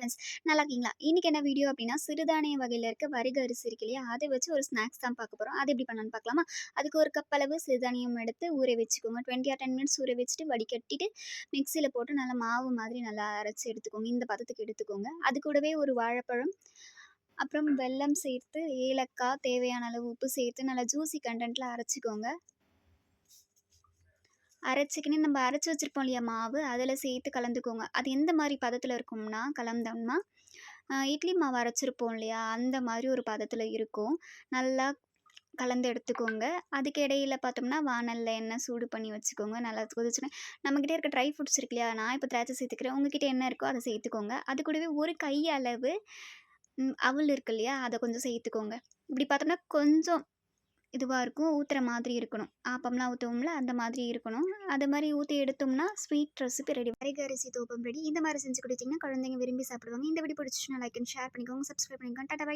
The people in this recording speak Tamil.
ஃப்ரெண்ட்ஸ், நல்லா இருக்கீங்களா? இன்னைக்கு என்ன வீடியோ அப்படின்னா, சிறுதானிய வகையில இருக்க வரகு அரிசி இருக்கு இல்லையா? அதை வச்சு ஒரு ஸ்நாக்ஸ் தான் பார்க்க போறோம். அது எப்படி பண்ணலான்னு பார்க்கலாமா? அதுக்கு 1 கப் அளவு சிறுதானியம் எடுத்து ஊற வச்சுக்கோங்க. 20 ஆர் 10 மினிட்ஸ் ஊற வச்சுட்டு வடிகட்டிட்டு, மிக்ஸியில போட்டு நல்லா மாவு மாதிரி நல்லா அரைச்சு எடுத்துக்கோங்க. இந்த பதத்துக்கு எடுத்துக்கோங்க. அது கூடவே ஒரு வாழைப்பழம், அப்புறம் வெல்லம் சேர்த்து, ஏலக்காய், தேவையான அளவு உப்பு சேர்த்து நல்லா ஜூஸி கன்டென்ட்ல அரைச்சுக்கோங்க. அரைச்சுக்கின்னு நம்ம அரைச்சு வச்சிருப்போம் இல்லையா மாவு, அதில சேர்த்து கலந்துக்கோங்க. அது எந்த மாரி பதத்தில இருக்கும்னா, கலந்தோம்னா, இட்லி மாவு அரைச்சிருப்போம் இல்லையா, அந்த மாரி ஒரு பதத்தில இருக்கும். நல்லா கலந்து எடுத்துக்கோங்க. அதுக்கு இடையில பார்த்தோம்னா, வாணல்ல எண்ணெய் சூடு பண்ணி வச்சுக்கோங்க. நல்லா கொதிச்சோனே நம்மகிட்ட இருக்க ட்ரை ஃப்ரூட்ஸ் இருக்கு இல்லையா, நான் இப்போ திராட்சை சேர்த்துக்கிறேன். உங்ககிட்ட என்ன இருக்கோ அத சேர்த்துக்கோங்க. அது கூடவே ஒரு கை அளவு அவல் இருக்கு இல்லையா, அத கொஞ்சம் சேர்த்துக்கோங்க. இப்படி பார்த்தோம்னா கொஞ்சம் இதுவா இருக்கும். ஊத்துற மாதிரி இருக்கணும். ஆப்பம்லாம் ஊத்துவோம்ல, அந்த மாதிரி இருக்கணும். அது மாரி ஊத்தி எடுத்தோம்னா, ஸ்வீட் ரெசிபி ரெடி. வரகு அரிசி தோப்பம் ரெடி. இந்த மாரி செஞ்சு குடுத்தீங்கன்னா, குழந்தைங்க விரும்பி சாப்பிடுவாங்க. இந்த வீடியோ பிடிச்சிச்சுன்னா லைக் அண்ட் ஷேர் பண்ணிக்கோங்க. சப்ஸ்கிரைப் பண்ணிக்கோங்க. Tata bye.